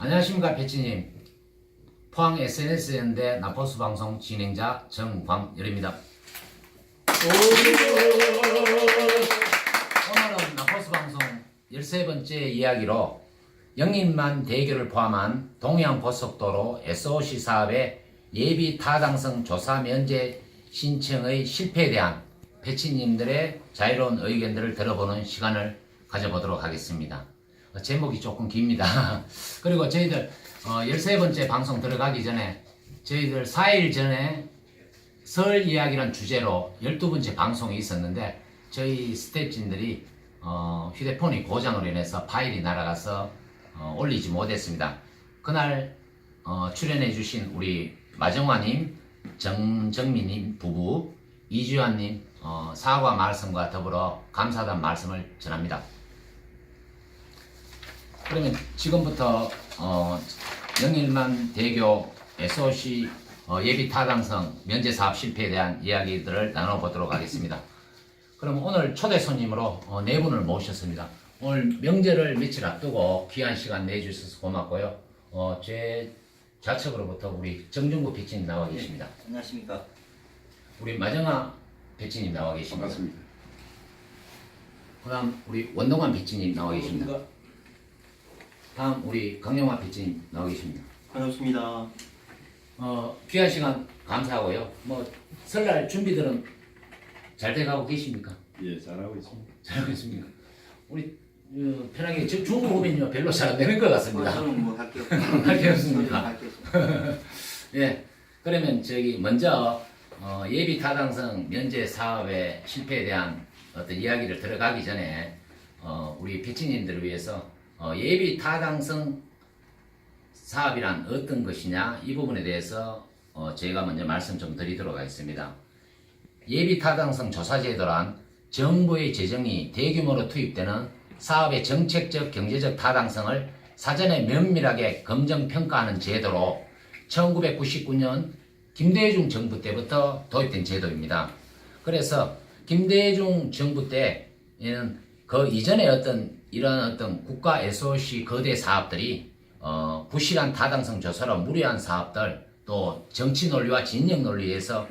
안녕하십니까 배치님. 포항 SNS연대 나포수 방송 진행자 정광열입니다. 오늘은 나포수 방송 13번째 이야기로 영인만 대교를 포함한 동해안고속도로 SOC 사업의 예비 타당성 조사 면제 신청의 실패에 대한 배치님들의 자유로운 의견들을 들어보는 시간을 가져보도록 하겠습니다. 제목이 조금 깁니다. 그리고 저희들 13번째 방송 들어가기 전에 저희들 4일 전에 설 이야기란 주제로 12번째 방송이 있었는데 저희 스태프진들이 휴대폰이 고장으로 인해서 파일이 날아가서 올리지 못했습니다. 그날 출연해 주신 우리 마정화님, 정정민님 부부, 이주환님 사과 말씀과 더불어 감사하다는 말씀을 전합니다. 그러면 지금부터 영일만 대교 SOC 예비 타당성 면제 사업 실패에 대한 이야기들을 나눠보도록 하겠습니다. 그럼 오늘 초대 손님으로 네 분을 모셨습니다. 오늘 명절을 며칠 앞두고 귀한 시간 내주셔서 고맙고요. 제 좌측으로부터 우리 정중구 배치님 나와 계십니다. 네, 안녕하십니까. 우리 마정아 배치님 나와 계십니다. 반갑습니다. 그 다음 우리 원동환 배치님 나와 계십니다. 다음 우리 강영화 배치님 나와 계십니다. 반갑습니다. 귀한 시간 감사하고요. 설날 준비들은 잘 돼가고 계십니까? 예, 잘하고 있습니다. 잘하고 있습니까? 우리 편하게 중국 오면요 별로 잘 안 되는 것 같습니다. 저는 뭐 할게요. 할 게 없습니다. 할게요. 예, 그러면 먼저 예비 타당성 면제 사업의 실패에 대한 어떤 이야기를 들어가기 전에 우리 배치님들을 위해서 예비 타당성 사업이란 어떤 것이냐 이 부분에 대해서 제가 먼저 말씀 좀 드리도록 하겠습니다. 예비 타당성 조사 제도란 정부의 재정이 대규모로 투입되는 사업의 정책적 경제적 타당성을 사전에 면밀하게 검증 평가하는 제도로 1999년 김대중 정부 때부터 도입된 제도입니다. 그래서 김대중 정부 때에는 그 이전에 이런 국가 SOC 거대 사업들이 부실한 타당성 조사로 무리한 사업들 또 정치 논리와 진영 논리에서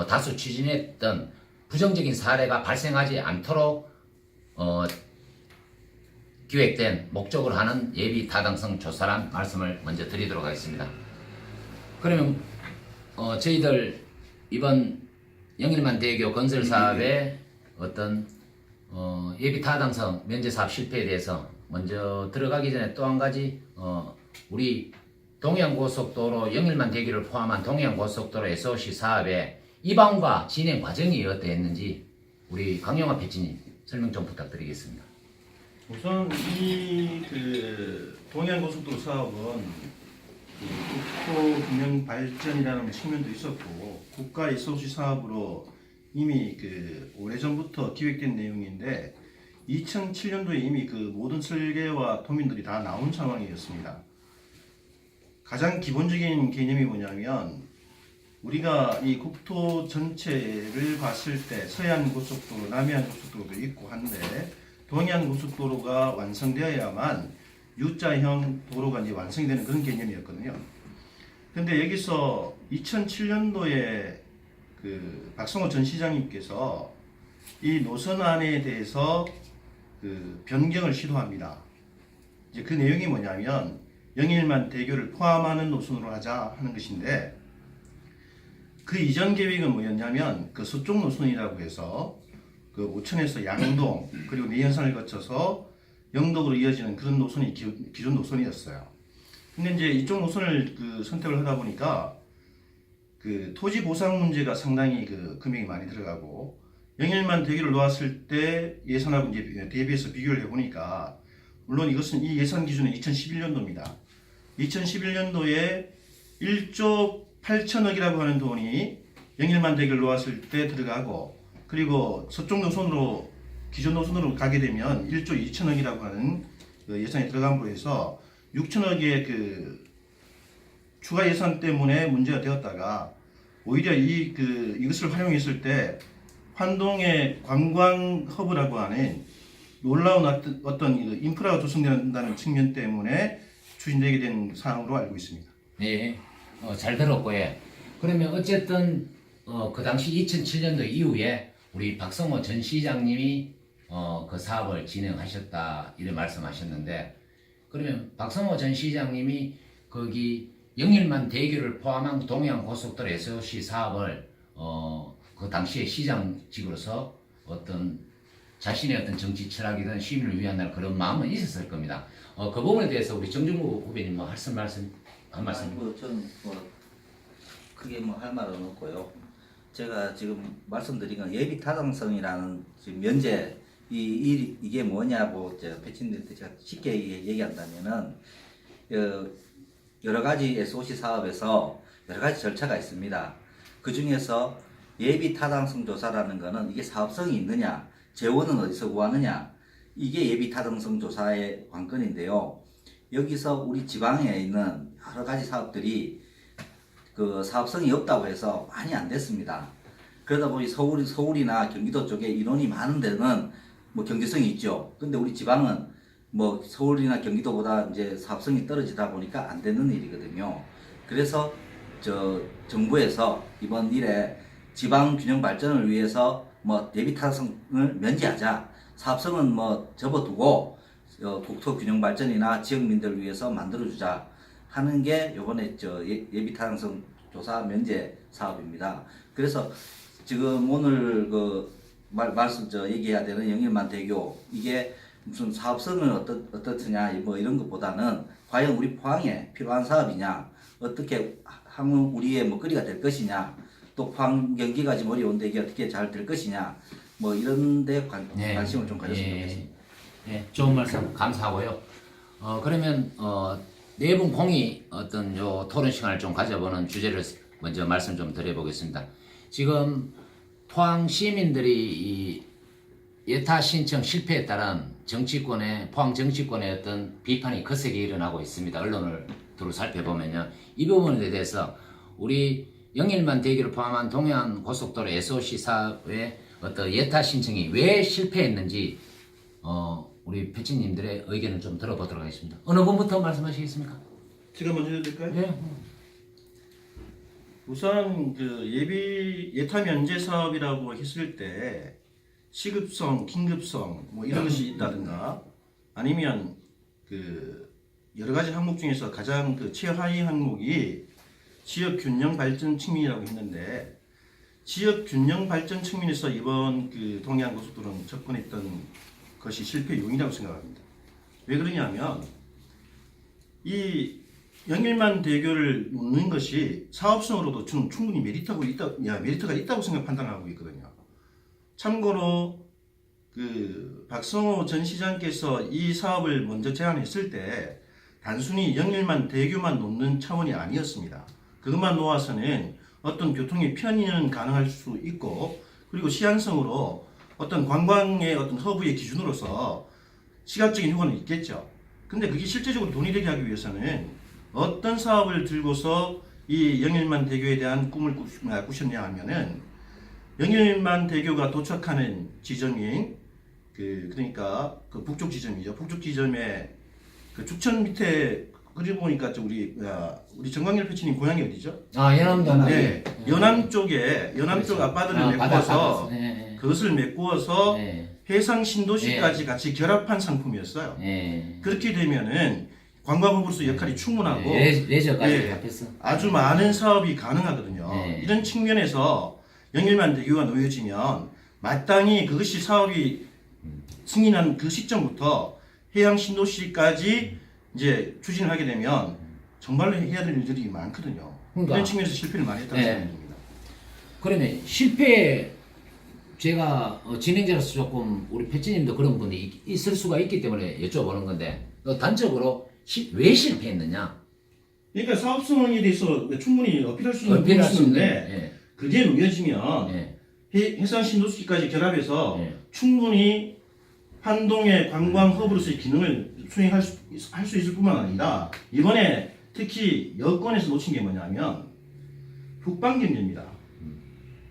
다수 추진했던 부정적인 사례가 발생하지 않도록 기획된 목적으로 하는 예비 타당성 조사란 말씀을 먼저 드리도록 하겠습니다. 그러면 저희들 이번 영일만 대교 건설 사업의 어떤 예비 타당성 면제 사업 실패에 대해서 먼저 들어가기 전에 또 한 가지 우리 동해안고속도로 영일만 대교를 포함한 동해안고속도로 SOC 사업의 입안과 진행 과정이 어떠했는지 우리 강영화 배치님 설명 좀 부탁드리겠습니다. 우선 이 동해안고속도로 사업은 국토 균형 발전이라는 측면도 있었고 국가 SOC 사업으로 이미 오래전부터 기획된 내용인데 2007년도에 이미 모든 설계와 도면들이 다 나온 상황이었습니다. 가장 기본적인 개념이 뭐냐면 우리가 이 국토 전체를 봤을 때 서해안 고속도로, 남해안 고속도로도 있고 한데 동해안 고속도로가 완성되어야만 U자형 도로가 이제 완성이 되는 그런 개념이었거든요. 근데 여기서 2007년도에 박성호 전 시장님께서 이 노선안에 대해서 변경을 시도합니다. 이제 그 내용이 뭐냐면 영일만 대교를 포함하는 노선으로 하자 하는 것인데 그 이전 계획은 뭐였냐면 서쪽 노선이라고 해서 오천에서 양동 그리고 내연산을 거쳐서 영덕으로 이어지는 그런 노선이 기존 노선이었어요. 근데 이제 이쪽 노선을 선택을 하다 보니까 토지 보상 문제가 상당히 금액이 많이 들어가고 영일만 대교를 놓았을 때 예산하고 이제 대비해서 비교를 해보니까 물론 이 예산 기준은 2011년도입니다. 2011년도에 1조 8천억이라고 하는 돈이 영일만 대교를 놓았을 때 들어가고 그리고 서쪽 노선으로 기존 노선으로 가게 되면 1조 2천억이라고 하는 예산이 들어감으로 해서 6천억의 추가 예산 때문에 문제가 되었다가 오히려 이것을 활용했을 때 환동의 관광 허브라고 하는 놀라운 어떤 인프라가 조성된다는 측면 때문에 추진되게 된 사항으로 알고 있습니다. 예, 잘 들었고, 예. 그러면 어쨌든, 그 당시 2007년도 이후에 우리 박성호 전 시장님이, 그 사업을 진행하셨다, 이런 말씀하셨는데, 그러면 박성호 전 시장님이 거기 영일만 대교를 포함한 동해안 고속도로 SOC 사업을, 그 당시에 시장직으로서 어떤 자신의 어떤 정치 철학이든 시민을 위한 그런 마음은 있었을 겁니다. 그 부분에 대해서 우리 정준구 후배님 뭐 한 말씀. 저는 크게 할 말은 없고요. 제가 지금 말씀드린 건 예비 타당성이라는 지금 면제 이게 뭐냐고 제가 패친들한테 제가 쉽게 얘기한다면은 여러 가지 SOC 사업에서 여러 가지 절차가 있습니다. 그 중에서 예비 타당성 조사라는 거는 이게 사업성이 있느냐, 재원은 어디서 구하느냐, 이게 예비 타당성 조사의 관건인데요. 여기서 우리 지방에 있는 여러 가지 사업들이 그 사업성이 없다고 해서 많이 안 됐습니다. 그러다 보니 서울이나 경기도 쪽에 인원이 많은 데는 뭐 경제성이 있죠. 근데 우리 지방은 뭐 서울이나 경기도보다 이제 사업성이 떨어지다 보니까 안 되는 일이거든요. 그래서 정부에서 이번 일에 지방 균형 발전을 위해서 뭐 예비 타당성을 면제하자, 사업성은 뭐 접어두고 국토 균형 발전이나 지역민들을 위해서 만들어주자 하는 게 요번에 예비 타당성 조사 면제 사업입니다. 그래서 지금 오늘 얘기해야 되는 영일만 대교, 이게 무슨 사업성은 어떻느냐 뭐 이런 것보다는 과연 우리 포항에 필요한 사업이냐, 어떻게 향후 우리의 먹거리가 될 것이냐, 또 포항 경기가 지금 어려운데 이게 어떻게 잘 될 것이냐, 뭐 이런 데 관심을 좀 가졌으면 좋겠습니다. 좋은 말씀 감사하고요. 그러면 네 분 공이 어떤 요 토론 시간을 좀 가져보는 주제를 먼저 말씀 좀 드려보겠습니다. 지금 포항 시민들이 이 예타 신청 실패에 따른 포항 정치권의 어떤 비판이 거세게 일어나고 있습니다. 언론을 두루 살펴보면요. 이 부분에 대해서 우리 영일만 대교를 포함한 동해안 고속도로 SOC 사업의 어떤 예타 신청이 왜 실패했는지 우리 패치님들의 의견을 좀 들어보도록 하겠습니다. 어느 분부터 말씀하시겠습니까? 제가 먼저 해도 될까요? 예. 우선 예타 면제 사업이라고 했을 때 시급성, 긴급성 뭐 이런 것이 있다든가, 아니면 여러 가지 항목 중에서 가장 최하위 항목이 지역 균형 발전 측면이라고 했는데, 지역 균형 발전 측면에서 이번 동해안 고속도로는 접근했던 것이 실패 요인이라고 생각합니다. 왜 그러냐면 이 영일만 대교를 놓는 것이 사업성으로도 저는 충분히 메리트가 있다고 판단하고 있거든요. 참고로 박성호 전 시장께서 이 사업을 먼저 제안했을 때 단순히 영일만 대교만 놓는 차원이 아니었습니다. 그것만 놓아서는 어떤 교통의 편의는 가능할 수 있고, 그리고 시한성으로 어떤 관광의 어떤 허브의 기준으로서 시각적인 효과는 있겠죠. 근데 그게 실제적으로 돈이 되게 하기 위해서는 어떤 사업을 들고서 이 영일만 대교에 대한 꿈을 꾸셨냐 하면은, 영일만 대교가 도착하는 지점인 그러니까 북쪽 지점이죠. 북쪽 지점에 죽천 밑에, 그리고 보니까 우리 정광열 패치님 고향이 어디죠? 연암. 네, 연암 쪽에 쪽 앞바다를 메꾸어서 그것을 메꾸어서 해상 신도시까지 같이 결합한 상품이었어요. 그렇게 되면은 관광업으로서 역할이 충분하고 레저까지 합했어. 아주 많은 사업이 가능하거든요. 이런 측면에서 영일만 대교가 놓여지면 마땅히 그것이 사업이 승인한 그 시점부터 해양 신도시까지 이제 추진을 하게 되면 정말로 해야 될 일들이 많거든요. 그러니까, 이런 측면에서 실패를 많이 했다는 생각입니다. 그러면 실패, 제가 진행자로서 조금 우리 패치님도 그런 분이 있을 수가 있기 때문에 여쭤보는 건데, 단적으로 왜 실패했느냐? 그러니까 사업성에 대해서 충분히 어필할 수 있는 부분이 있는데, 그게 놓여지면 해상 신도시까지 결합해서 충분히 한동의 관광 허브로서의 기능을 수행할 수 있을 뿐만 아니라, 이번에 특히 여권에서 놓친 게 뭐냐면 북방 경제입니다.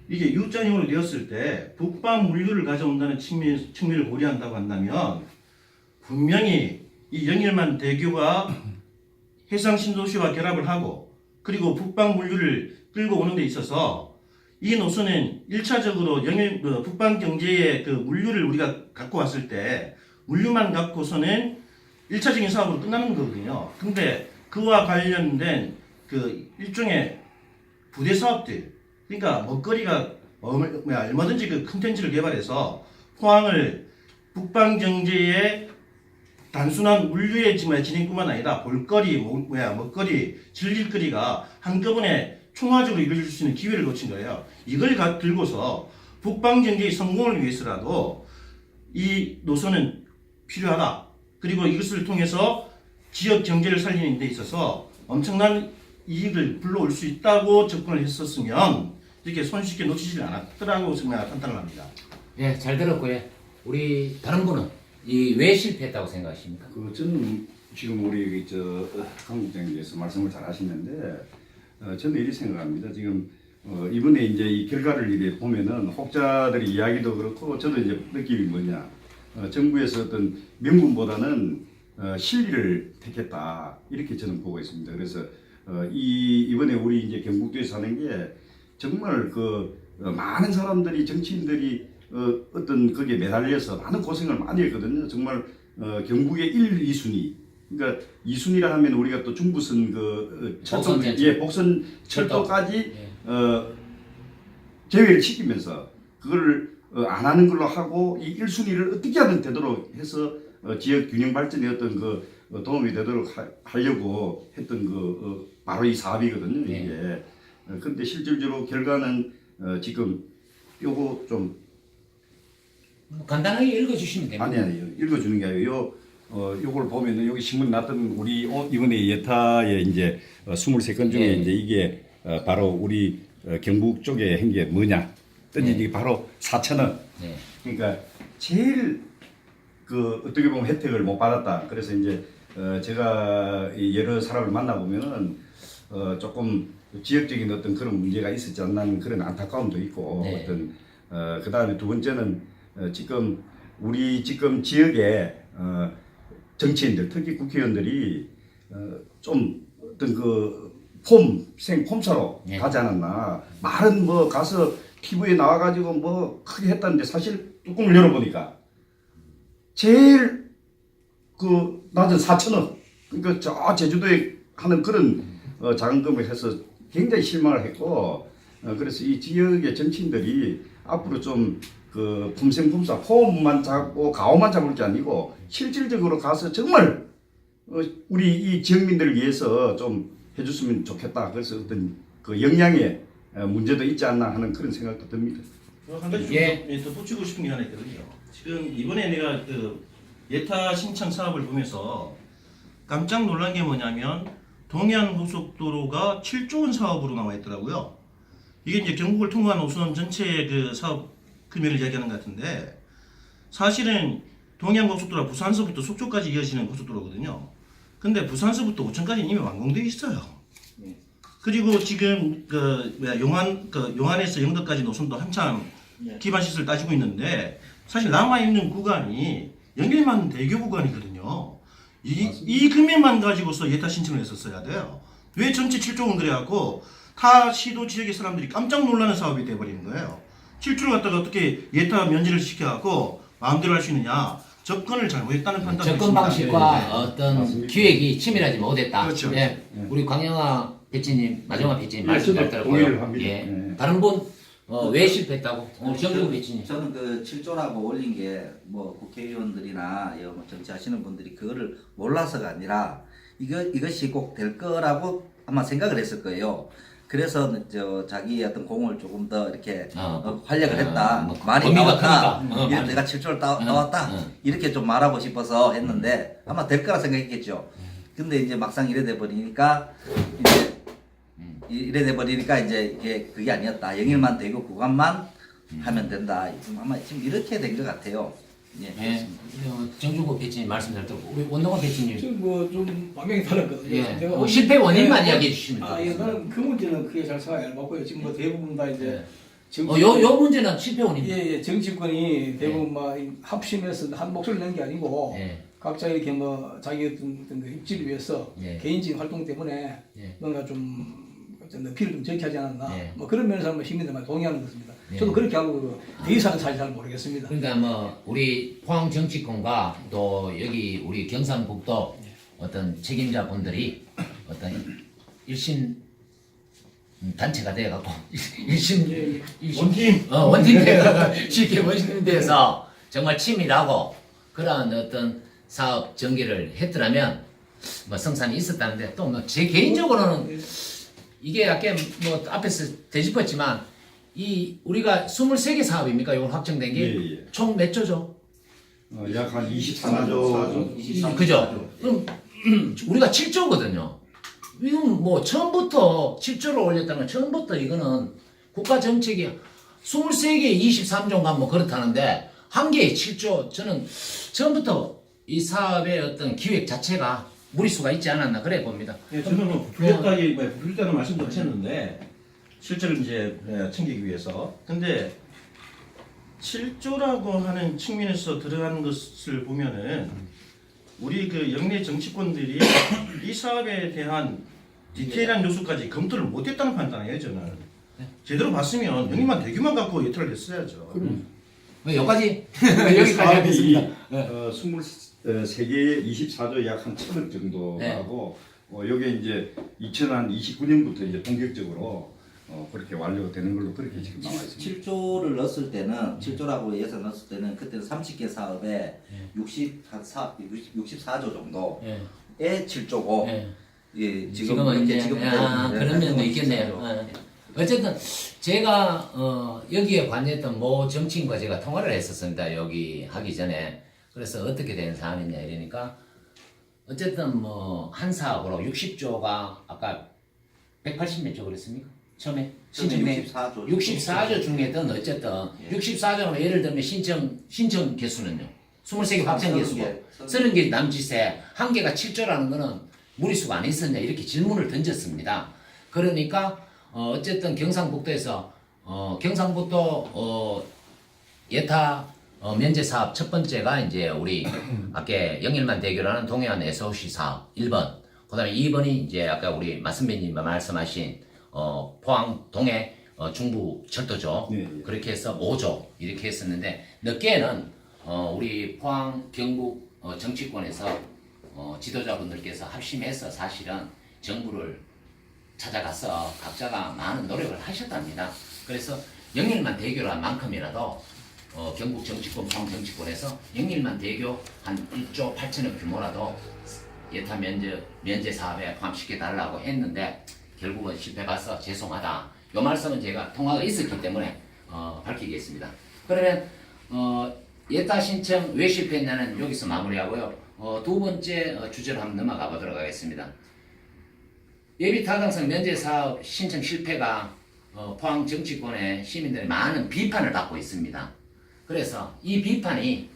이게 U자형으로 되었을 때 북방 물류를 가져온다는 측면을 고려한다고 한다면, 분명히 이 영일만 대교가 해상 신도시와 결합을 하고 그리고 북방 물류를 끌고 오는 데 있어서 이 노선은 1차적으로 북방 경제의 그 물류를 우리가 갖고 왔을 때 물류만 갖고서는 1차적인 사업으로 끝나는 거거든요. 근데 그와 관련된 그 일종의 부대 사업들, 그러니까 먹거리가 얼마든지 그 컨텐츠를 개발해서 포항을 북방 경제의 단순한 물류의 진행뿐만 아니라 볼거리, 먹거리, 즐길거리가 한꺼번에 총화적으로 이루어질 수 있는 기회를 놓친 거예요. 이걸 들고서 북방 경제의 성공을 위해서라도 이 노선은 필요하다. 그리고 이것을 통해서 지역 경제를 살리는 데 있어서 엄청난 이익을 불러올 수 있다고 접근을 했었으면 이렇게 손쉽게 놓치지 않았더라고 정말 판단을 합니다. 예, 잘 들었고요. 우리 다른 분은 이 왜 실패했다고 생각하십니까? 저는 지금 우리 강 국장님께서 말씀을 잘 하시는데 저는 이렇게 생각합니다. 지금 이번에 이제 이 결과를 이렇게 보면은 혹자들의 이야기도 그렇고 저도 이제 느낌이 뭐냐 정부에서 어떤 명분보다는 실리를 택했다 이렇게 저는 보고 있습니다. 그래서 이번에 우리 이제 경북도에서 하는 게 정말 많은 사람들이 정치인들이 어떤 거기에 매달려서 많은 고생을 많이 했거든요. 정말 경북의 1, 2순위. 그러니까 2순위라 하면 우리가 또 중부선 복선 철도까지 계획을 시키면서 그걸 안 하는 걸로 하고 이 1순위를 어떻게 하든 되도록 해서 지역 균형 발전에 어떤 도움이 되도록 하려고 했던 바로 이 사업이거든요. 이게. 그런데 실질적으로 결과는 지금 요거 좀 간단하게 읽어주시면 됩니다. 아니요. 읽어주는 게 아니에요. 요걸 보면은 여기 신문 났던 우리 이번에 예타의 이제 23건 중에 이제 이게 바로 우리 경북 쪽에 한 게 뭐냐. 이게 바로 4,000원. 그러니까 제일 어떻게 보면 혜택을 못 받았다. 그래서 이제 제가 여러 사람을 만나보면은 조금 지역적인 어떤 그런 문제가 있었지 않나 하는 그런 안타까움도 있고 그 다음에 두 번째는 지금 우리 지역에 정치인들 특히 국회의원들이 좀 어떤 폼사로 가지 않았나. 말은 뭐 가서 TV에 나와가지고 뭐 크게 했다는데 사실 뚜껑을 열어보니까 제일 낮은 4,000원. 그러니까 저 제주도에 하는 그런 자금금을 해서 굉장히 실망을 했고 그래서 이 지역의 정치인들이 앞으로 좀 품생품사 폼만 잡고 가오만 잡을 게 아니고 실질적으로 가서 정말 우리 이 지역민들을 위해서 좀 해줬으면 좋겠다. 그래서 어떤 역량의 문제도 있지 않나 하는 그런 생각도 듭니다. 한 가지 좀 덧붙이고 싶은 게 하나 있거든요. 지금 이번에 내가 예타 신청 사업을 보면서 깜짝 놀란 게 뭐냐면 동해안고속도로가 7조 원 사업으로 나와 있더라고요. 이게 이제 경북을 통과한 노선 전체의 그 사업 금액을 이야기하는 것 같은데 사실은 동해안고속도로가 부산서부터 속초까지 이어지는 고속도로거든요. 근데 부산서부터 오천까지는 이미 완공되어 있어요. 그리고 지금 용안에서 영덕까지 노선도 한참 기반 시설 따지고 있는데 사실 남아 있는 구간이 연결만 대교 구간이거든요. 이 금액만 가지고서 예타 신청을 했었어야 돼요. 왜 전체 7조 원 그래갖고 타 시도 지역의 사람들이 깜짝 놀라는 사업이 돼버리는 거예요. 7조를 갖다가 어떻게 예타 면제를 시켜갖고 마음대로 할 수 있느냐. 접근을 잘못했다는 판단이 접근 네. 방식과 어떤 기획이 치밀하지 못했다. 그렇죠. 예. 우리 광영아 배치님, 마정아 배치님 말씀 잘 들었고요. 동의를 합니다. 예. 다른 분 왜 실패했다고? 우리 정국 배치님. 저는 7조라고 올린 게 뭐 국회의원들이나 뭐 정치하시는 분들이 그거를 몰라서가 아니라 이것이 꼭 될 거라고 아마 생각을 했을 거예요. 그래서 자기의 어떤 공을 조금 더 이렇게 활약을 했다. 많이 나왔다. 내가 7조를 나왔다. 이렇게 좀 말하고 싶어서 했는데 아마 될 거라 생각했겠죠. 근데 이제 막상 이래 돼 버리니까 이게 그게 아니었다. 영일만 되고 구간만 하면 된다. 아마 지금 이렇게 된 것 같아요. 예. 정중국 배치님 말씀 잘 듣고 우리 원동원 배치님. 지금 뭐좀 방향이 달랐거든요. 예. 제가 실패 원인만 이야기해 주시면 예, 됩니다. 나는 그 문제는 크게 잘 생각 안 해봤고요. 지금 뭐 대부분 다 이제 요 문제는 실패 원인. 정치권이 대부분 막 합심해서 한 목소리 낸 게 아니고 예. 각자 이렇게 뭐 자기 어떤 그 입지를 위해서 예. 개인적인 활동 때문에 예. 뭔가 좀 어떤 어필을 좀 적게 하지 않았나 예. 뭐 그런 면에서 시민들만 동의하는 것입니다. 예. 저도 그렇게 하고 더 이상은 사실 잘 모르겠습니다. 그러니까 뭐 우리 포항 정치권과 또 여기 우리 경상북도 어떤 책임자분들이 어떤 일심 단체가 돼갖고 일심 원팀. 원팀 돼가 쉽게 원팀 돼서 정말 치밀하고 그러한 어떤 사업 전개를 했더라면 뭐 성산이 있었다는데 또 뭐 제 개인적으로는 이게 아까 뭐 앞에서 되짚었지만 이 우리가 23개 사업입니까? 이걸 확정된 게 예, 예. 총 몇 조죠? 약 한 24조. 그죠? 그럼 우리가 7조거든요. 이건 뭐 처음부터 7조를 올렸다는 건 처음부터 이거는 국가 정책이 23개 23조인가 뭐 그렇다는데 한 개에 7조 저는 처음부터 이 사업의 어떤 기획 자체가 무리수가 있지 않았나 그래 봅니다. 예, 저는 뭐 부풀렸다는 말씀도 하셨는데 실제로 이제 챙기기 위해서. 근데 7조라고 하는 측면에서 들어가는 것을 보면은 우리 그 영내 정치권들이 이 사업에 대한 디테일한 요소까지 검토를 못했다는 판단이에요 저는. 제대로 봤으면 영리만 대규만 갖고 예틀을 했어야죠. 뭐 여기까지 여기까지 사업이 하겠습니다. 23개에 24조 약 한 1,000억 정도 네. 하고 여기에 이제 2029년부터 이제 본격적으로 그렇게 완료되는 걸로 그렇게 지금 나와 있습니다. 7조를 넣었을 때는 7조라고 예산 넣었을 때는 그때는 30개 사업에 64조 정도에 예. 7조고 예. 예, 지금은 이제 지금 그런 면도 있겠네요. 어쨌든 제가 여기에 관여했던 모 정치인과 제가 통화를 했었습니다. 여기 하기 전에. 그래서 어떻게 된 사안이냐 이러니까 어쨌든 뭐 한 사업으로 60조가 아까 180몇 조 그랬습니까? 처음에 신청된 64조 중에든 어쨌든 64조는 예를 들면 신청 개수는요. 23개 확정 개수고 30개 남짓에 한 개가 7조라는 거는 무리수가 안 있었냐 이렇게 질문을 던졌습니다. 그러니까 어쨌든 경상북도에서 경상북도 예타 면제 사업 첫 번째가 이제 우리 아까 영일만 대교라는 동해안 SOC 사업 1번, 그다음에 2번이 이제 아까 우리 말씀배님 말씀하신 포항 동해 중부 철도죠. 네, 네. 그렇게 해서 5조 이렇게 했었는데 늦게는 우리 포항 경북 정치권에서 지도자분들께서 합심해서 사실은 정부를 찾아가서 각자가 많은 노력을 하셨답니다. 그래서 영일만 대교란 만큼이라도 경북 정치권, 포항 정치권에서 영일만 대교 한 1조 8천억 규모라도 예타 면제 사업에 포함시켜 달라고 했는데 결국은 실패해서 죄송하다. 이 말씀은 제가 통화가 있었기 때문에 밝히겠습니다. 그러면 예타 신청 왜 실패했냐는 여기서 마무리하고요. 두 번째 주제로 한번 넘어가 보도록 하겠습니다. 예비 타당성 면제 사업 신청 실패가 포항 정치권의 시민들의 많은 비판을 받고 있습니다. 그래서 이 비판이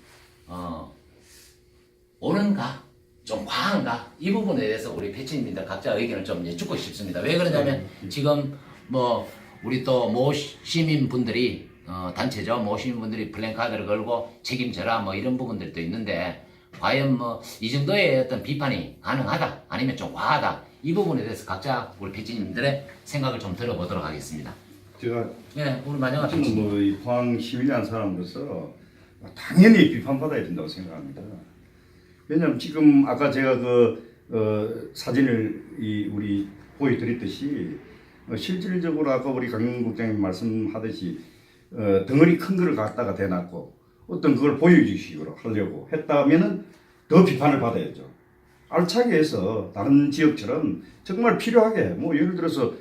옳은가 좀 과한가 이 부분에 대해서 우리 패치님들 각자 의견을 좀 여쭙고 싶습니다. 왜 그러냐면 지금 뭐 우리 또 모 시민분들이 단체죠. 모 시민분들이 플랜카드를 걸고 책임져라 뭐 이런 부분들도 있는데 과연 뭐 이 정도의 어떤 비판이 가능하다 아니면 좀 과하다 이 부분에 대해서 각자 우리 패치님들의 생각을 좀 들어보도록 하겠습니다. 제가 네, 우리 만영아 저는 패치님. 뭐이 포항 시민이라는 사람으로서 당연히 비판받아야 된다고 생각합니다. 왜냐하면 지금 아까 제가 사진을 우리 보여드렸듯이 실질적으로 아까 우리 강 국장님 말씀하듯이 덩어리 큰 거를 갖다가 대놨고 어떤 그걸 보여주시기로 하려고 했다면은 더 비판을 받아야죠. 알차게 해서 다른 지역처럼 정말 필요하게 뭐 예를 들어서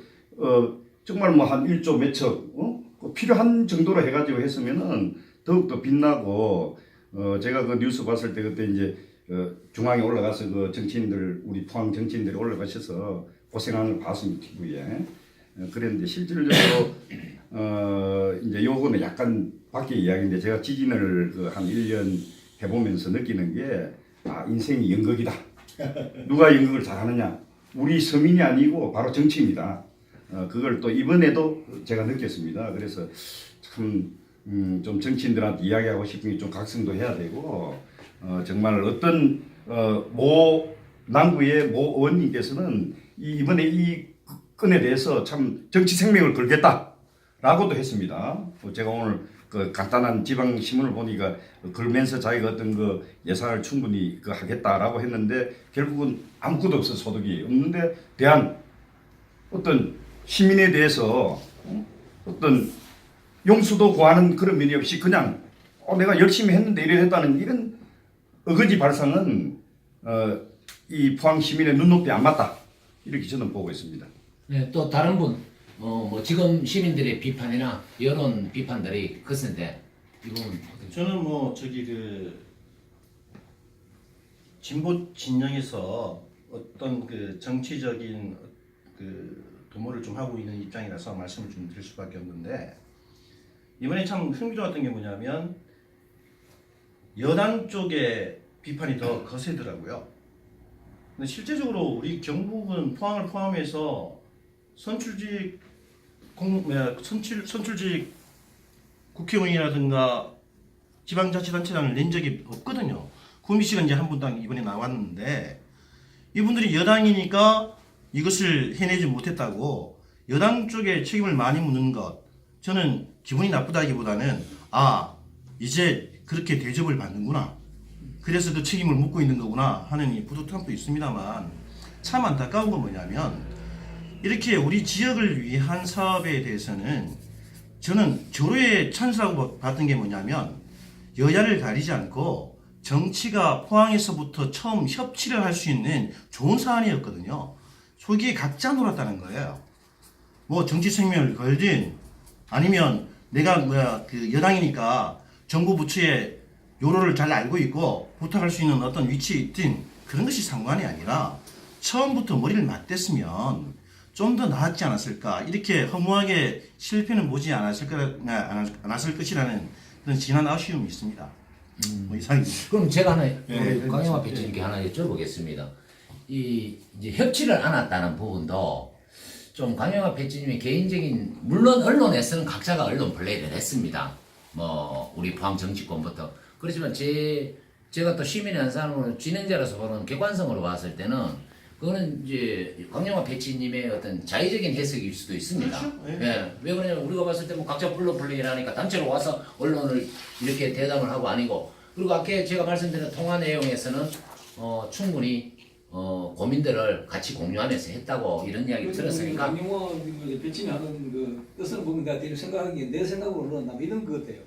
정말 뭐 한 1조 몇천 필요한 정도로 해가지고 했으면은 더욱더 빛나고 제가 그 뉴스 봤을 때 그때 이제 중앙에 올라가서 그 정치인들 우리 포항 정치인들이 올라가셔서 고생하는 걸 봤습니다. TV에 그랬는데 실질적으로 이제 요거는 약간 밖의 이야기인데 제가 지진을 한 1년 해보면서 느끼는 게 인생이 연극이다. 누가 연극을 잘하느냐? 우리 서민이 아니고 바로 정치입니다. 그걸 또 이번에도 제가 느꼈습니다. 그래서 참 좀 정치인들한테 이야기하고 싶은 게 좀 각성도 해야 되고 정말 어떤 모 남구의 모 의원님께서는 이번에 이 건에 대해서 참 정치 생명을 걸겠다라고도 했습니다. 제가 오늘 그 간단한 지방 신문을 보니까 걸면서 자기가 어떤 그 예산을 충분히 그 하겠다라고 했는데 결국은 아무것도 없어 소득이 없는데 대한 어떤 시민에 대해서 어떤 용서도 구하는 그런 면이 없이 그냥 내가 열심히 했는데 이래 했다는 이런 어거지 발상은 이 포항 시민의 눈높이에 안 맞다 이렇게 저는 보고 있습니다. 네, 또 다른 분, 뭐 지금 시민들의 비판이나 여론 비판들이 크신데 이 부분 저는 뭐 저기 그 진보 진영에서 어떤 그 정치적인 그 도모를 좀 하고 있는 입장이라서 말씀을 좀 드릴 수밖에 없는데 이번에 참 흥미로웠던 게 뭐냐면 여당 쪽의 비판이 더 거세더라고요. 근데 실제적으로 우리 경북은 포항을 포함해서 선출직 국회의원이라든가 지방자치단체장을 낸 적이 없거든요. 구미 씨가 이제 한 분 당 이번에 나왔는데 이분들이 여당이니까 이것을 해내지 못했다고 여당 쪽에 책임을 많이 묻는 것 저는 기분이 나쁘다기보다는 이제 그렇게 대접을 받는구나. 그래서 그 책임을 묻고 있는 거구나 하는 이 뿌듯함도 있습니다만 참 안타까운 건 뭐냐면 이렇게 우리 지역을 위한 사업에 대해서는 저는 조로에 찬스라고 봤던 게 뭐냐면 여야를 가리지 않고 정치가 포항에서부터 처음 협치를 할 수 있는 좋은 사안이었거든요. 소기에 각자 놀았다는 거예요. 뭐 정치 생명을 걸든 아니면 내가 그 여당이니까 정부 부처의 요로를 잘 알고 있고 부탁할 수 있는 어떤 위치에 있든 그런 것이 상관이 아니라 처음부터 머리를 맞댔으면 좀 더 나았지 않았을까 이렇게 허무하게 실패는 보지 않았을 것이라는 그런 진한 아쉬움이 있습니다. 뭐 이상입니다. 그럼 제가 하나 네, 강영화 배치님께 하나 여쭤보겠습니다. 이제 협치를 안 했다는 부분도 좀 강영화 배치님의 개인적인 물론 언론에서는 각자가 언론 플레이를 했습니다. 뭐 우리 포항 정치권부터 그렇지만 제가 또 시민의 한 사람으로 진행자로서 보는 객관성으로 봤을 때는 그거는 이제 강영화 배치님의 어떤 자의적인 해석일 수도 있습니다. 그렇죠. 네. 예. 왜 그러냐면 우리가 봤을 때 뭐 각자 플로 플레이를 하니까 단체로 와서 언론을 이렇게 대담을 하고 아니고 그리고 아까 제가 말씀드린 통화 내용에서는 충분히 고민들을 같이 공유하면서 했다고 이런 이야기를 들었으니까 강용원 배친이 하는 그 뜻을 보면 내가 대략 생각하기에 내 생각으로는 나 이런 것 같아요.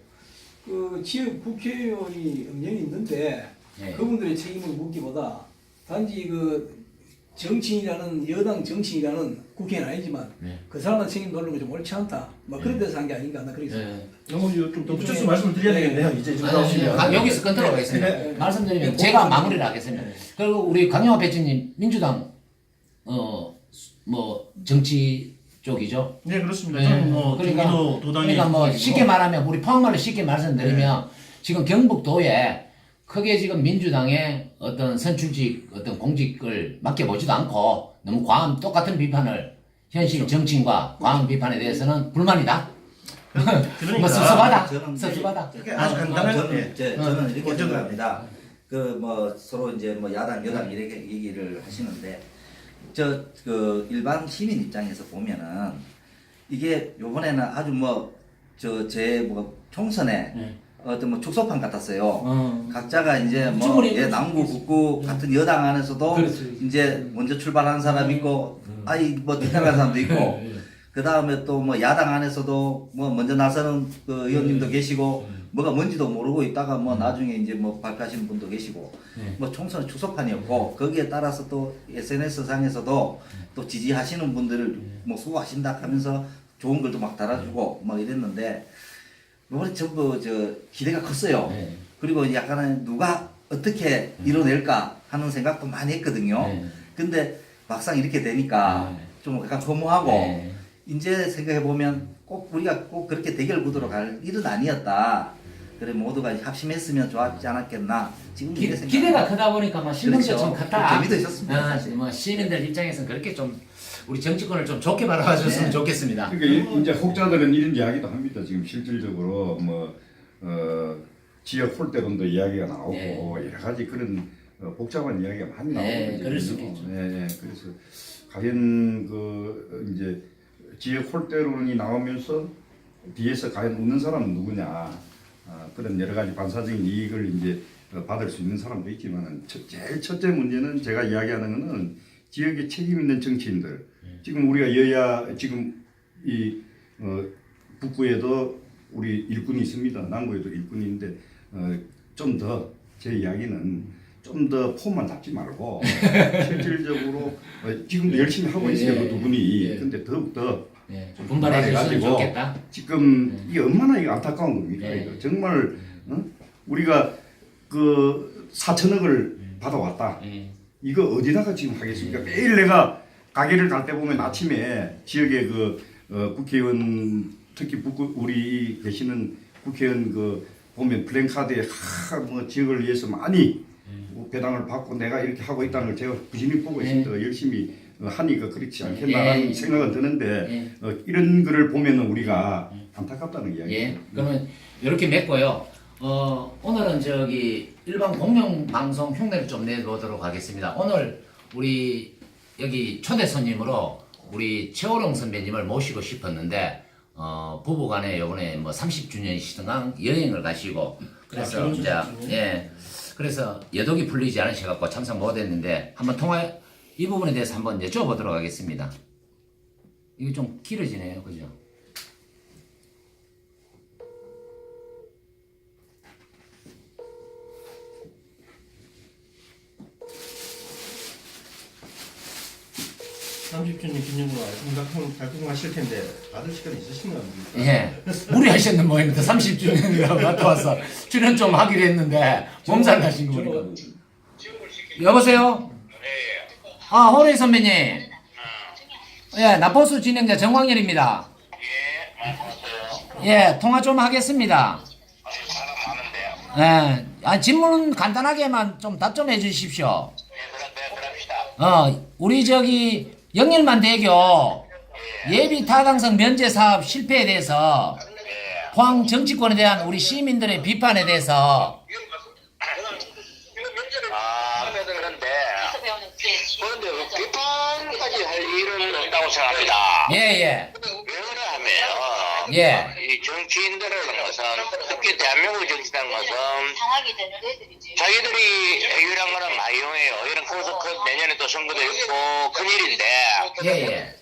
그 지역 국회의원이 엄연히 있는데 네. 그분들의 책임을 묻기보다 단지 그 정치인이라는 여당 정치인이라는 국회의원 아니지만 네. 그 사람한 책임 돌리는 게 좀 옳지 않다. 뭐 그런 데서 한 게 아닌가 나 그렇게 생각합니다. 좀더 붙여서 말씀을 드려야 되겠네요. 이제 좀 나오시면. 여기서 끊도록 하겠습니다. 네. 말씀드리면 제가 마무리를 하겠습니다. 그리고 우리 강영화 배치님 민주당 뭐 정치 쪽이죠. 네 그렇습니다. 네. 저는 뭐 그러니까, 경기도 도당에 그러니까 뭐 있고. 쉽게 말하면 우리 포항말로 쉽게 말씀드리면 지금 경북도에 크게 지금 민주당의 어떤 선출직 어떤 공직을 맡겨보지도 않고 너무 과한 똑같은 비판을 현실 정치인과 과한 비판에 대해서는 불만이다. 그러니까 뭐 섭섭하다. 저는 섭섭하다. 이렇게 아주 간단한 저는 이렇게 어쩌면- 생각합니다. 그 뭐 서로 이제 뭐 야당 여당 이렇게 얘기를 하시는데 그 일반 시민 입장에서 보면은 이게 요번에는 아주 뭐 총선에 어떤 뭐 축소판 같았어요. 각자가 이제 뭐 충분히 남구 북구 같은 여당 안에서도 그렇지. 이제 먼저 출발한 사람 있고 뭐 뒤따라간 사람도 있고 그 다음에 또 뭐 야당 안에서도 뭐 먼저 나서는 그 의원님도 계시고 뭐가 뭔지도 모르고 있다가 뭐 나중에 이제 뭐 발표하시는 분도 계시고 뭐 총선은 축소판이었고 거기에 따라서 또 SNS 상에서도 또 지지하시는 분들을 뭐 수고하신다 하면서 좋은 글도 막 달아주고 막 이랬는데 이번에 전부 기대가 컸어요. 네. 그리고 약간은 누가 어떻게 이뤄낼까 하는 생각도 많이 했거든요. 네. 근데 막상 이렇게 되니까 네. 좀 약간 허무하고 네. 이제 생각해보면 꼭 우리가 꼭 그렇게 대결 구도로 갈 일은 아니었다. 그래 모두가 합심했으면 좋았지 않았겠나. 지금 이렇게 생각. 기대가 크다 보니까 뭐 신문도 그렇죠. 좀 컸다. 재미도 있었습니다, 사실. 뭐 시민들 입장에서는 그렇게 좀 우리 정치권을 좀 좋게 바라봐줬으면 네. 좋겠습니다. 그러니까 이제 혹자들은 이런 이야기도 합니다. 지금 실질적으로 뭐 지역 홀대론도 이야기가 나오고 네. 여러 가지 그런 복잡한 이야기가 많이 네, 나오거든요. 그럴 수 있겠죠. 네, 그래서 과연 그 이제 지역 홀대론이 나오면서 뒤에서 과연 웃는 사람은 누구냐, 그런 여러 가지 반사적인 이익을 이제 받을 수 있는 사람도 있지만은 제일 첫째 문제는 제가 이야기하는 거는 지역에 책임 있는 정치인들. 지금 우리가 여야 지금 이 북부에도 우리 일꾼이 있습니다. 남부에도 일꾼인데 좀 더 제 이야기는 좀 더 폼만 잡지 말고 실질적으로 지금도 열심히 하고 있어요. 그 두 분이. 예. 근데 더욱더 예, 좀 분발해 주시면 좋겠다. 지금 이게 얼마나 이거 안타까운 겁니까? 네. 이거 정말 우리가 그 4천억을 받아왔다. 이거 어디다가 지금 하겠습니까? 매일 내가 가게를 갈 때 보면 아침에 지역에 그 국회의원 특히 우리 계시는 국회의원 그 보면 플랜카드에 뭐 지역을 위해서 많이 배당을 받고 내가 이렇게 하고 있다는 걸 제가 부지런히 보고 있습니다. 열심히 하니까 그렇지 않겠나라는 생각은 드는데 이런 거를 보면은 우리가 안타깝다는 이야기예요. 예, 그러면 이렇게 맺고요. 오늘은 저기 일반 공영 방송 흉내를 좀 내보도록 하겠습니다. 오늘 우리 여기 초대 손님으로 우리 최호롱 선배님을 모시고 싶었는데 부부간에 이번에 뭐 30주년이시던 여행을 가시고 그래서 이제 예, 그래서 여독이 풀리지 않으셔갖고 참석 못했는데 한번 이 부분에 대해서 한번 여쭤보도록 하겠습니다. 이게 좀 길어지네요, 그죠? 기념으로 달콤하실 텐데 받을 시간 있으신가 합니까? 예, 무리하셨는 모양입니다. 30주년이라고 갔다 와서 출연 좀 하기로 했는데 몸살 나신 거 보니까. 여보세요? 아, 호레이 선배님. 예, 나포수 진행자 정광열입니다. 예, 통화 좀 하겠습니다. 예, 질문 간단하게만 좀 답변해 주십시오. 우리 저기 영일만대교 예비 타당성 면제 사업 실패에 대해서 포항 정치권에 대한 우리 시민들의 비판에 대해서 그런데 비판까지 할 일은 없다고 생각합니다. 예예 왜냐하면 예. 이 정치인들이라는 것은 특히 대한민국 정치라는 것은 자기들이 유일한 거는 많이 이용해요. 이런 내년에 또 선거도 있고 큰일인데 예예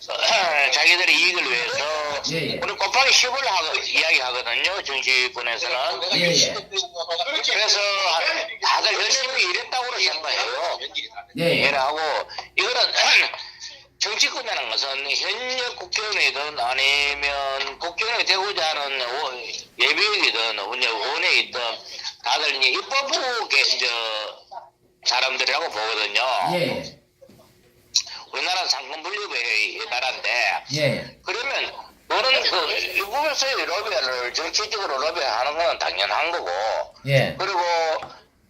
자기들의 이익을 위해서 예. 우리 곱하기 10을 이야기하거든요. 정치권에서는. 예예 그래서 다들 열심히 일했다고 생각해요. 예예 이해를 하고 이거는 정치권이라는 것은 현역 국회의원이든 아니면 국회의원이 되고자 하는 예비역이든 원에 있든 다들 이제 입법부 계신 사람들이라고 보거든요. 예. 우리나라는 상권분립의 나라인데 예. 그러면 너는 그 일부에서의 로비를 정치적으로 로비하는 건 당연한 거고 예. 그리고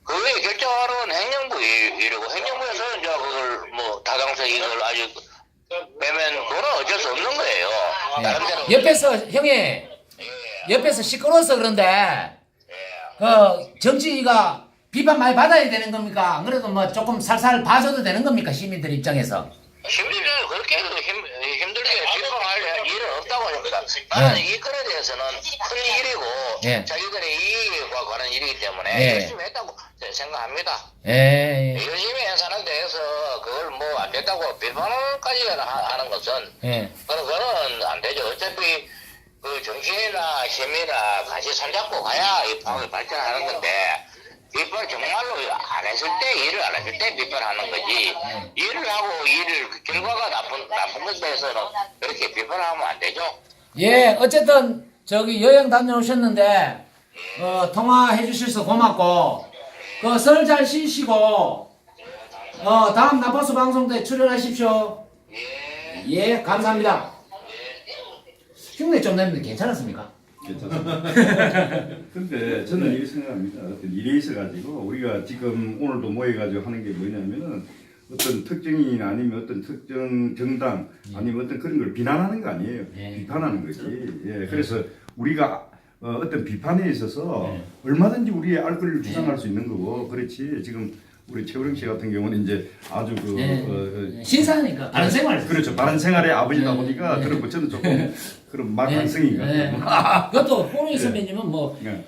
그 외에 결정하는 건 행정부 일이고 행정부에서 이제 그걸 뭐 타당성 이걸 아직 빼면 그건 어쩔 수 없는 거예요. 다른 데는 옆에서 형이 옆에서 시끄러워서 그런데 그 정치가 비판 많이 받아야 되는 겁니까? 안 그래도 뭐 조금 살살 봐줘도 되는 겁니까? 시민들 입장에서. 시민들 그렇게 힘들게 비판할 일은 없다고 합니다. 나는 이 건에 대해서는 큰 일이고 예. 자기들의 이익과 관한 일이기 때문에 예. 열심히 했다고 생각합니다. 예. 열심히 해서는 데서 그걸 뭐 안 됐다고 비판까지 하는 것은 예. 그거는 안 되죠. 어차피 그 정치인이나 시민이나 같이 손잡고 가야 이 방을 발전하는 건데 비판 정말로 안 했을 때 일을 안 했을 때 비판하는 거지 일을 하고 결과가 나쁜 것에 대해서는 그렇게 비판하면 안 되죠. 예, 어쨌든 저기 여행 다녀오셨는데 통화해 주셔서 고맙고 그 설 잘 쉬시고 다음 나포수 방송 때 출연하십시오. 예, 감사합니다. 흉내 좀 내는데 괜찮았습니까? 괜찮습니다. 근데 저는 이렇게 생각합니다. 어떤 일이 있어가지고 우리가 지금 오늘도 모여가지고 하는 게 뭐냐면은 어떤 특정인 아니면 어떤 특정 정당 아니면 어떤 그런 걸 비난하는 거 아니에요. 예. 비판하는 거지. 예. 그래서 우리가 어떤 비판에 있어서 얼마든지 우리의 알 권리를 주장할 수 있는 거고 그렇지 지금 우리 최우령 씨 같은 경우는 이제 아주 그 네. 신사니까 바른 생활. 그렇죠. 바른 생활의 아버지다 네. 보니까 네. 그런 거 저는 조금 그런 말 반성인가. 네. 그것도 호롱이 선배님은 뭐 네.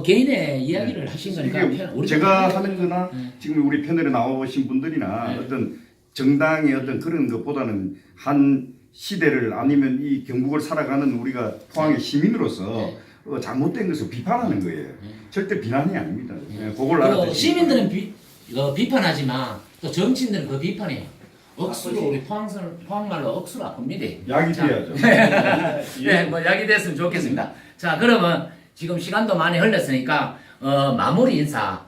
개인의 이야기를 하신 거니까 이게 우리 제가 하는 거나 네. 지금 우리 패널에 나오신 분들이나 네. 어떤 정당의 어떤 그런 것보다는 한 시대를 아니면 이 경북을 살아가는 우리가 포항의 시민으로서 네. 잘못된 것을 비판하는 거예요. 절대 비난이 아닙니다. 그걸 그 알아두시고. 시민들은 비판하지만 또 정치인들은 그 비판해요. 억수로 우리 포항말로 억수로 아픕니다. 약이 자, 돼야죠. 네, 뭐 약이 됐으면 좋겠습니다. 자, 그러면 지금 시간도 많이 흘렀으니까 마무리 인사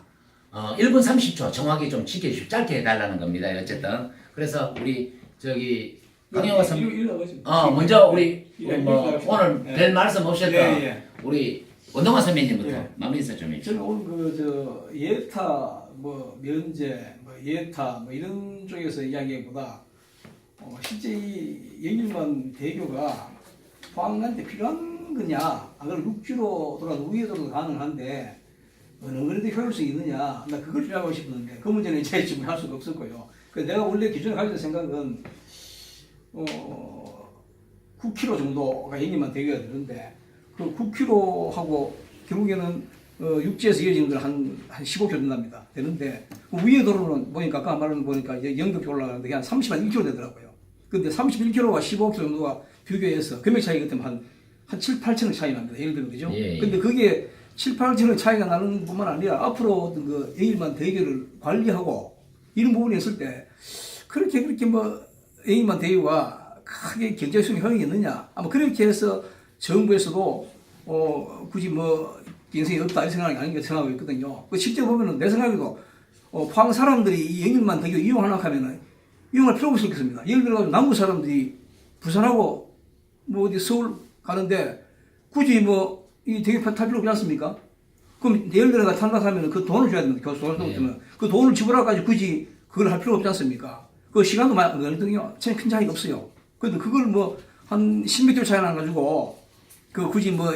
1분 30초 정확히 좀 지켜주시고 짧게 해달라는 겁니다. 어쨌든 그래서 우리 저기 강영화 선배 먼저 우리 오늘 별 말씀 없었던 우리 원동화 선배님부터 예. 마무리 인사 좀 해주세요. 저는 오늘 예타 뭐 면제 뭐 예타 뭐 이런 쪽에서 이야기보다 실제 이 영일만 대교가 포항한테 필요한 거냐 안 그러면 육지로 돌아서 위에도도 가능한데 어느 정도 효율성이 있느냐 나 그걸 주장하고 싶었는데 그 문제는 이제 지금 할 수가 없었고요. 그래서 내가 원래 기존에 가졌던 생각은 9km 정도가 영일만 대교가 되는데 그 9km하고 결국에는 육지에서 이어지는 건 한 15km 된답니다. 되는데 그 위에 도로는 보니까 아까 말은 보니까 이제 영덕 올라가는데 한 31km 되더라고요. 근데 31km와 15km 정도가 비교해서 금액 차이가 같으면 한 7, 8천원 차이 납니다. 예를 들면 그죠? 예, 예. 근데 그게 7, 8천원 차이가 나는 뿐만 아니라 앞으로 어떤 그 영일만 대교를 관리하고 이런 부분이 있을 때 그렇게 뭐 영일만 대교가 크게 경제성이 효용이 있느냐 아마 그렇게 해서 정부에서도 굳이 뭐 인생이 없다 이런 생각이 아닌가 생각하고 있거든요. 그 실제 보면은 내 생각에도 포항 사람들이 이 영일만 대교 이용하려고 하면은 이용할 필요가 없을 것입니다. 예를 들어 남부 사람들이 부산하고 뭐 어디 서울 가는데 굳이 뭐 이 대교 탈 필요 없지 않습니까? 그럼 예를 들어 탈락하면 그 돈을 줘야 됩니다. 교수를 때문에 그 돈을 지불하고 굳이 그걸 할 필요 없지 않습니까? 그 시간도 많이 걸리거든요. 큰 차이가 없어요. 그런데 그걸 뭐 한 10m 차이 나가지고 그 굳이 뭐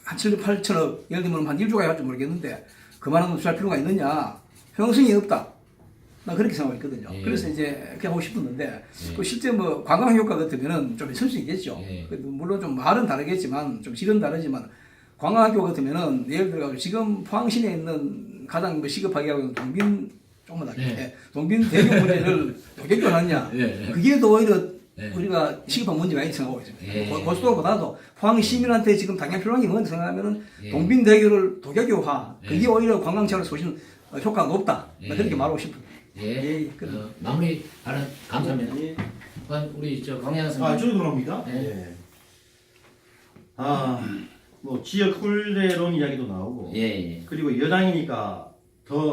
한 7억, 8천억, 예를 들면 한 1조가 할지 모르겠는데 그만한 돈 투자할 필요가 있느냐? 효용성이 없다. 난 그렇게 생각했거든요. 예. 그래서 이제 그렇게 하고 싶었는데 그 실제 뭐 관광 효과 같으면은 좀 있을 수 있겠죠. 예. 물론 좀 말은 다르겠지만 좀 질은 다르지만 관광 효과 같으면은 예를 들어 지금 포항시내에 있는 가장 뭐 시급하게 하고 있는 동빈 조금만 나겠네. 동빈 대교 문제를 어떻게 하느냐? 예. 그게 더 오히려 예. 우리가 시급한 문제가 있다고 생각하고 있습니다. 예. 고속도로보다도 포항 시민한테 지금 당장 필요한 게 뭔지 생각하면은 예. 동빈 대교를 도교교화 그게 예. 오히려 관광차로 쏘시는 효과가 높다. 예. 그렇게 말하고 싶습니다. 예. 예, 그래. 마무리 발언 감사합니다. 예. 우리 강영화 선배님. 저도 들어갑니다. 네. 뭐 지역 홀대론 이야기도 나오고 예. 그리고 여당이니까 더